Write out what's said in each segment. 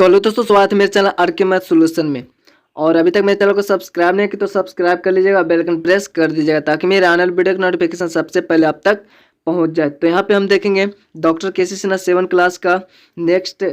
तो हेलो दोस्तों, स्वागत है मेरे चैनल आरके मैथ सॉल्यूशन में। और अभी तक मेरे चैनल को सब्सक्राइब नहीं किया तो सब्सक्राइब कर लीजिएगा, बेल आइकन प्रेस कर दीजिएगा ताकि मेरे आने वाले वीडियो की नोटिफिकेशन सबसे पहले आप तक पहुंच जाए। तो यहाँ पे हम देखेंगे डॉक्टर के.सी. सिन्हा 7 क्लास का नेक्स्ट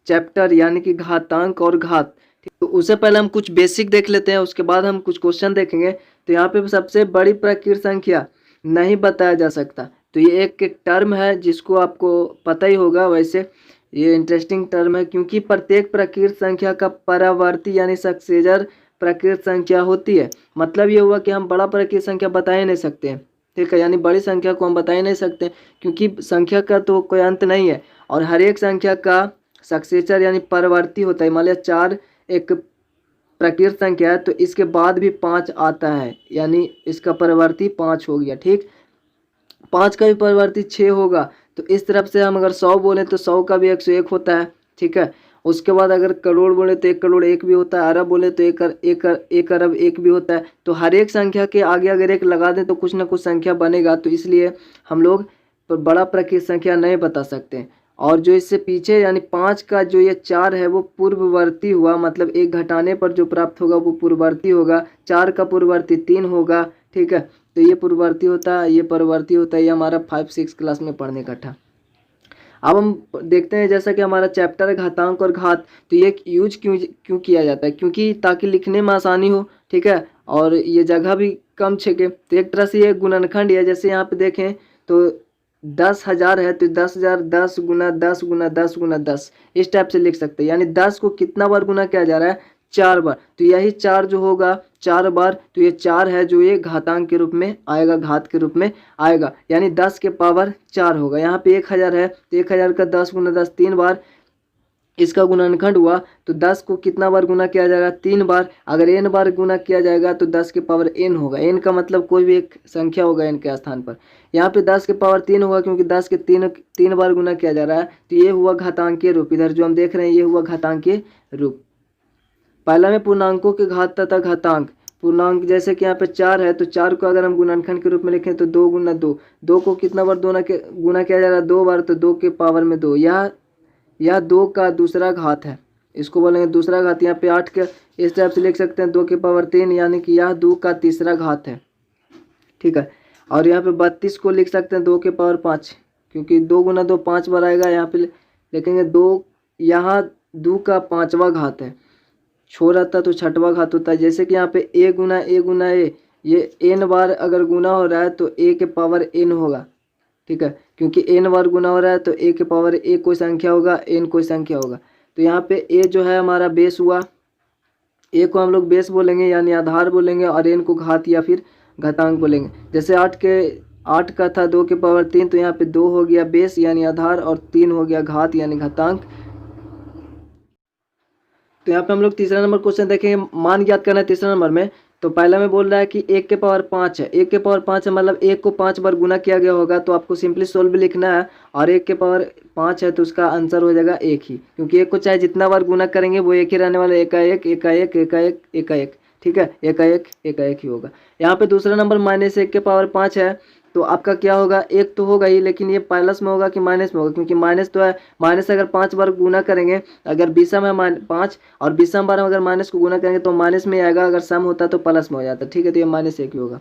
चैप्टर यानी कि घातांक और घात। तो उससे पहले हम कुछ बेसिक देख लेते हैं, उसके बाद हम कुछ क्वेश्चन देखेंगे। तो यहाँ पे सबसे बड़ी प्रकृत संख्या नहीं बताया जा सकता, तो ये एक टर्म है जिसको आपको पता ही होगा। वैसे ये इंटरेस्टिंग टर्म है क्योंकि प्रत्येक प्रकृत संख्या का परावर्ती यानी सक्सेसर प्रकृत संख्या होती है। मतलब ये हुआ कि हम बड़ा प्रकृत संख्या बता ही नहीं सकते हैं, ठीक है, यानी बड़ी संख्या को हम बता ही नहीं सकते क्योंकि संख्या का तो कोई अंत नहीं है और हर एक संख्या का सक्सेसर यानी परवर्ती होता है। मान लिया 4 एक प्रकृत संख्या है तो इसके बाद भी 5 आता है, यानी इसका परवर्ती 5 हो गया। ठीक, 5 का भी परिवर्ती 6 होगा। तो इस तरफ से हम अगर 100 बोले तो 100 का भी 101 होता है, ठीक है। उसके बाद अगर करोड़ बोले तो 1 करोड़ 1 भी होता है, अरब बोले तो एक अरब 1 भी होता है। तो हर एक संख्या के आगे अगर 1 लगा दें तो कुछ ना कुछ संख्या बनेगा। तो इसलिए हम लोग बड़ा प्रकृत संख्या नहीं बता सकते। और जो इससे पीछे यानी 5 का जो ये 4 है वो पूर्ववर्ती हुआ, मतलब 1 घटाने पर जो प्राप्त होगा वो पूर्ववर्ती होगा। 4 का पूर्ववर्ती 3 होगा, ठीक है। तो ये पूर्ववर्ती होता है, ये परवर्ती होता है। ये हमारा 5-6 क्लास में पढ़ने का था। अब हम देखते हैं जैसा कि हमारा चैप्टर है घातांक और घात, तो ये यूज क्यों किया जाता है, क्योंकि ताकि लिखने में आसानी हो, ठीक है, और ये जगह भी कम छेके। तो एक तरह से ये गुणनखंड है। जैसे यहाँ पे देखें तो 10,000 है तो 10,000 10 गुना 10 गुना 10 गुना 10 इस टाइप से लिख सकते हैं। यानी 10 को कितना बार गुना किया जा रहा है, 4 बार। तो यही 4 जो होगा 4 बार, तो ये 4 है जो ये घातांक के रूप में आएगा, घात के रूप में आएगा, यानी 10 के पावर 4 होगा। यहाँ पे 1000 है तो 1000 का 10 गुना 10 3 बार इसका गुणनखंड हुआ। तो 10 को कितना बार गुना किया जाएगा, 3 बार। अगर n बार गुना किया जाएगा तो 10 के पावर n होगा। n का मतलब कोई भी एक संख्या होगा n के स्थान पर। यहाँ पे 10 के पावर 3 होगा क्योंकि 10 के 3 बार गुना किया जा रहा है। तो ये हुआ घातांकीय रूप। इधर जो हम देख रहे हैं ये हुआ घातांकीय रूप। पहला में पूर्णांकों के घात तथा घातांक। पूर्णांक जैसे कि यहाँ पे 4 है तो 4 को अगर हम गुणनखंड के रूप में लिखें तो 2 गुना 2। 2 को कितना बार गुना किया जा रहा है, 2 बार, तो 2 के पावर में 2। यह 2 का दूसरा घात है, इसको बोलेंगे दूसरा घात। यहाँ पे 8 के इस टाइप से लिख सकते हैं 2 के पावर 3, यानी कि यह 2 का तीसरा घात है, ठीक है। और यहाँ पे 32 को लिख सकते हैं 2 के पावर 5, क्योंकि 2 गुना 2 5 बार आएगा। यहाँ पे लिखेंगे 2, यहाँ 2 का 5वां घात है। छोर आता तो 6वां घात होता है। जैसे कि यहाँ पे a गुना a, ये n बार अगर गुना हो रहा है तो a के पावर n होगा, ठीक है, क्योंकि n बार गुना हो रहा है तो a के पावर a कोई संख्या होगा, n कोई संख्या होगा। तो यहाँ पे a जो है हमारा बेस हुआ, a को हम लोग बेस बोलेंगे यानी आधार बोलेंगे, और n को घात या फिर घातांक बोलेंगे। जैसे 8 का था 2 के पावर 3, तो यहाँ पे 2 हो गया बेस यानी आधार और 3 हो गया घात यानी घातांक। तो यहाँ पे हम लोग तीसरा नंबर क्वेश्चन देखेंगे, मान ज्ञात करना है तीसरा नंबर में। तो पहला में बोल रहा है कि 1 के पावर 5 है। 1 के पावर 5 है मतलब 1 को 5 बार गुना किया गया होगा, तो आपको सिंपली सोल्व लिखना है। और 1 के पावर 5 है तो उसका आंसर हो जाएगा 1 ही, क्योंकि 1 को चाहे जितना बार गुना करेंगे वो 1 ही रहने वाला। 1 का 1, 1 का 1, 1 का 1, 1 का 1, ठीक है, 1 का 1, 1 का 1 ही होगा। यहाँ पे दूसरा नंबर -1 के पावर 5 है, तो आपका क्या होगा, 1 तो होगा ही, लेकिन ये प्लस में होगा कि माइनस में होगा, क्योंकि माइनस तो है। माइनस अगर 5 बार गुना करेंगे, अगर विषम है 5 और विषम बार अगर माइनस को गुना करेंगे तो माइनस में आएगा, अगर सम होता तो प्लस में हो जाता, ठीक है। तो ये -1 ही होगा,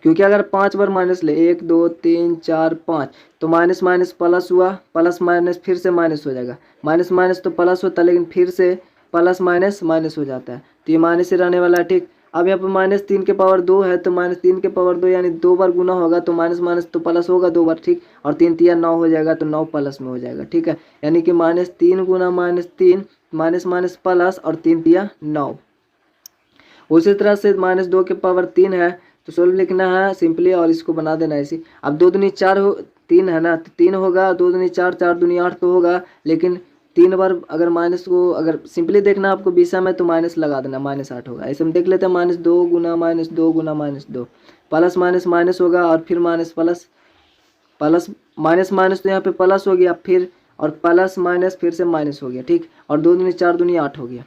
क्योंकि अगर 5 बार माइनस ले 1 2 3 4 5 तो माइनस माइनस प्लस हुआ, प्लस माइनस फिर से माइनस हो जाएगा। माइनस माइनस तो प्लस होता है लेकिन फिर से प्लस माइनस माइनस हो जाता है, तो ये माइनस ही रहने वाला है, ठीक। अब यहाँ पर -3 के पावर 2 है तो -3 के पावर 2 यानी 2 बार गुना होगा तो माइनस माइनस तो प्लस होगा 2 बार, ठीक। और 3 तिया 9 हो जाएगा तो 9 प्लस में हो जाएगा, ठीक है। यानी कि -3 गुना -3 माइनस माइनस प्लस और 3 तिया 9। उसी तरह से -2 के पावर 3 है तो सोल्व लिखना है सिंपली और इसको बना देना है ऐसे। अब 2 दूनी 4 हो, 3 है ना, तो 3 होगा, 2 दूनी 4, 4 दूनी 8 तो होगा, लेकिन 3 बार अगर माइनस को अगर सिंपली देखना आपको विषम है तो माइनस लगा देना, -8 होगा। ऐसे हम देख लेते हैं -2 गुना -2 गुना -2, प्लस माइनस माइनस होगा और फिर minus plus, plus minus minus तो यहाँ पे प्लस हो गया फिर, और प्लस माइनस फिर से माइनस हो गया, ठीक। और 2 दूनी 4 दूनी 8 हो गया।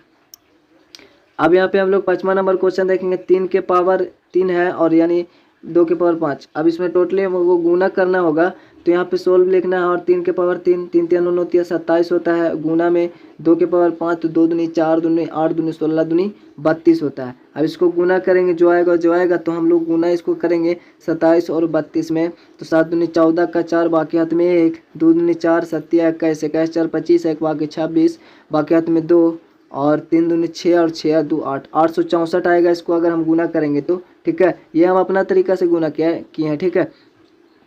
अब यहाँ पे हम लोग 5वां नंबर क्वेश्चन देखेंगे। 3 के पावर 3 है और यानी 2 के पावर 5। अब इसमें टोटली वो गुना करना होगा, तो यहाँ पे सोल्व लिखना है और 3 के पावर 3, 3 3 9 9 27 होता है। गुना में 2 के पावर 5 तो 2 दूनी 4 दूनी 8 दूनी 16 दूनी 32 होता है। अब इसको गुना करेंगे, जो आएगा तो हम लोग गुना इसको करेंगे 27 और 32 में, तो 7 दूनी 14 का 4 बाकी हाथ में 1, 2 दूनी 4 7 21 21 4 25 1 बाकी 26 बाकी हाथ में 2 और 3 दूनी 6 और 6 2 8, 864 आएगा इसको अगर हम गुना करेंगे तो। ठीक है, ये हम अपना तरीका से गुना किए हैं। ठीक है,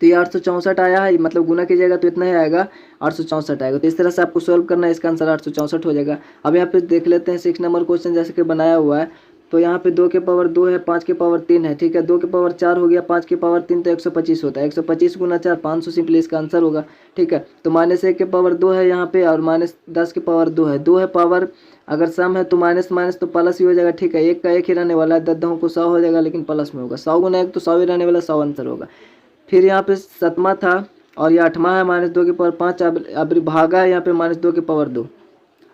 तो ये 864 आया है, मतलब गुना कीजिएगा तो इतना ही आएगा, 864 आएगा। तो इस तरह से आपको सोल्व करना है, इसका आंसर 864 हो जाएगा। अब यहाँ पे देख लेते हैं 6 नंबर क्वेश्चन जैसे कि बनाया हुआ है। तो यहाँ पे 2 के पावर 2 है, 5 के पावर 3 है। ठीक है, 2 के पावर 4 हो गया, 5 के पावर 3 तो 125 होता है। 125 गुना 4 500 सिंपली इसका आंसर होगा। ठीक है, तो -1 के पावर 2 है यहाँ पे और -10 के पावर 2 है। 2 है पावर, अगर सम है तो माइनस माइनस तो प्लस ही हो जाएगा। ठीक है, 1 का 1 ही रहने वाला है, 10 को 100 हो जाएगा लेकिन प्लस में होगा। 100 गुना 1 तो 100 ही रहने वाला, 100 आंसर होगा। फिर यहाँ पे 7वां था और ये 8वां है, -2 के पावर 5। अब भागा है यहाँ पे -2 के पावर 2,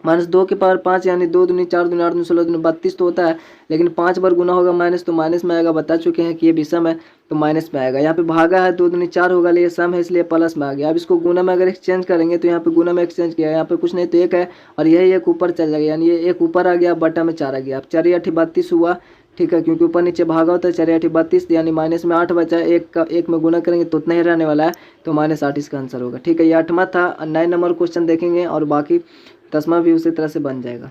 -2 के पावर 5 यानी 2 दूनी 4 दूनी 8 दूनी 16 दूनी 32 तो होता है, लेकिन 5 बार गुना होगा माइनस तो माइनस में आएगा। बता चुके हैं कि ये भी सम है तो माइनस में आएगा। यहाँ पे भागा है 2 दूनी 4 होगा, लेकिन सम है इसलिए प्लस में आ गया। अब इसको गुना में अगर एक्सचेंज करेंगे तो यहाँ पे गुना में एक्सचेंज किया, यहाँ पे कुछ नहीं तो 1 है और यही 1 ऊपर चल जाएगा, यानी ये 1 ऊपर आ गया, बटा में 4 आ गया। अब 4 8 32 हुआ। ठीक है, क्योंकि ऊपर नीचे भागा होता है, 4 8 32 यानी माइनस में 8 बचा, 1 में गुना करेंगे तो उतना ही रहने वाला है, तो -8 इसका आंसर होगा। ठीक है, ये 8वां था। 9 नंबर क्वेश्चन देखेंगे और बाकी 10वां भी उसी तरह से बन जाएगा।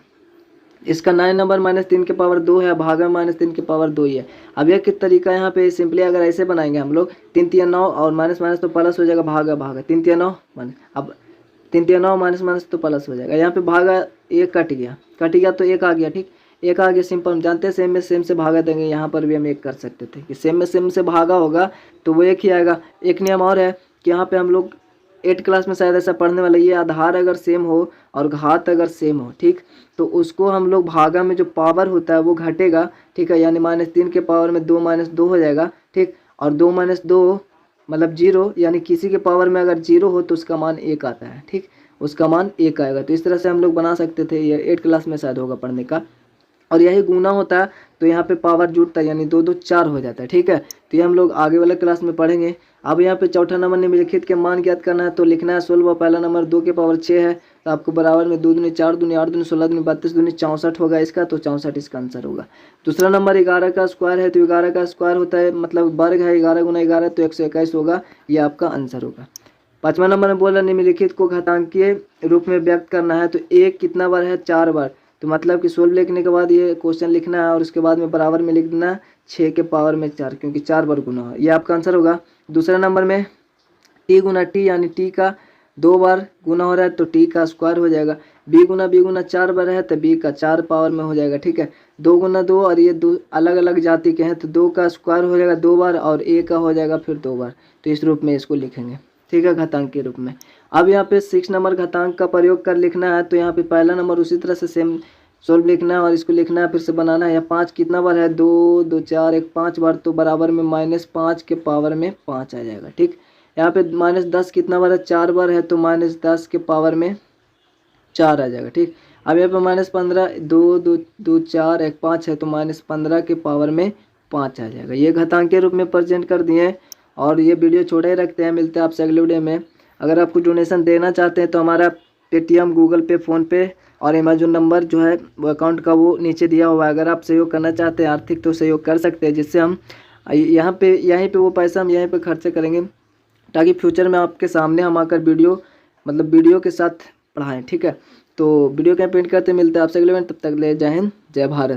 इसका 9 नंबर -3 के पावर 2 है, भागा -3 के पावर 2 ही है। अब यह किस तरीका यहाँ पे सिंपली अगर ऐसे बनाएंगे हम लोग, 3 3 9 और माइनस माइनस तो प्लस हो जाएगा, भागा 3 3 9 अब 3 3 9 माइनस माइनस तो प्लस हो जाएगा। यहाँ पे भागा 1 कट गया तो 1 आ गया। ठीक, 1 आ गया, सिंपल हम जानते हैं सेम में सेम से भागा देंगे। यहाँ पर भी हम 1 कर सकते थे कि सेम में सेम से भागा होगा तो वो 1 ही आएगा। एक नियम और है कि यहाँ पे हम लोग 8 क्लास में शायद ऐसा पढ़ने वाला, ये आधार अगर सेम हो और घात अगर सेम हो, ठीक, तो उसको हम लोग भागा में जो पावर होता है वो घटेगा। ठीक है, यानी -3 के पावर में 2 -2 हो जाएगा। ठीक, और 2 - 2 मतलब 0, यानी किसी के पावर में अगर 0 हो तो उसका मान 1 आता है। ठीक, उसका मान 1 आएगा। तो इस तरह से हम लोग बना सकते थे, ये 8 क्लास में शायद होगा पढ़ने का। और यही गुना होता है तो यहाँ पे पावर जुड़ता है, यानी 2 2 4 हो जाता है। ठीक है, तो ये हम लोग आगे वाले क्लास में पढ़ेंगे। अब यहाँ पे चौथा नंबर निम्नलिखित के मान ज्ञात करना है, तो लिखना है 16। पहला नंबर 2 के पावर 6 है, तो आपको बराबर में 2 दूनी 4 दूनी 8 दूनी 16 दूनी 32 दूनी 64 होगा इसका, तो 64 इसका आंसर होगा। दूसरा नंबर 11 का स्क्वायर है, तो 11 का स्क्वायर होता है मतलब वर्ग है, 11 गुना 11 तो 121 होगा, ये आपका आंसर होगा। 5वां नंबर में बोला निम्नलिखित को घातांकीय रूप में व्यक्त करना है, तो 1 कितना बार है, 4 बार, तो मतलब कि सोल्व लिखने के बाद ये क्वेश्चन लिखना है और उसके बाद में बराबर में लिख देना 6 के पावर में 4, क्योंकि 4 बार गुना है, ये आपका आंसर होगा। दूसरा नंबर में टी गुना टी, यानी टी का 2 बार गुना हो रहा है तो टी का स्क्वायर हो जाएगा। बी गुना 4 बार है तो बी का 4 पावर में हो जाएगा। ठीक है, 2 गुना 2 और ये 2 अलग अलग जाति के हैं तो 2 का स्क्वायर हो जाएगा 2 बार और ए का हो जाएगा फिर 2 बार, तो इस रूप में इसको लिखेंगे। ठीक है, घातांक के रूप में। अब यहाँ पे 6 नंबर घातांक का प्रयोग कर लिखना है, तो यहाँ पे पहला नंबर उसी तरह से सेम सोल्व लिखना है और इसको लिखना है, फिर से बनाना है। या 5 कितना बार है, 2 2 4 1 5 बार, तो बराबर में -5 के पावर में 5 आ जाएगा। ठीक, यहाँ पे -10 कितना बार है, 4 बार है, तो -10 के पावर में 4 आ जाएगा। ठीक, अब यहाँ पे -15 2 2 2 4 1 5 है, तो -15 के पावर में 5 आ जाएगा। ये घातांक के रूप में प्रेजेंट कर दिए। और ये वीडियो छोटा ही रखते हैं, मिलते हैं आपसे अगले वीडियो में। अगर आपको डोनेशन देना चाहते हैं तो हमारा पेटीएम, गूगल पे, फ़ोनपे और अमेजोन नंबर जो है वो अकाउंट का वो नीचे दिया हुआ है। अगर आप सहयोग करना चाहते हैं आर्थिक तो सहयोग कर सकते हैं, जिससे हम यहीं पे वो पैसा हम यहीं पे खर्च करेंगे, ताकि फ्यूचर में आपके सामने हम आकर वीडियो के साथ पढ़ाएं। ठीक है, तो वीडियो का पेंट करते मिलते हैं आपसे अगले वीडियो में, तब तक ले जय हिंद जय भारत।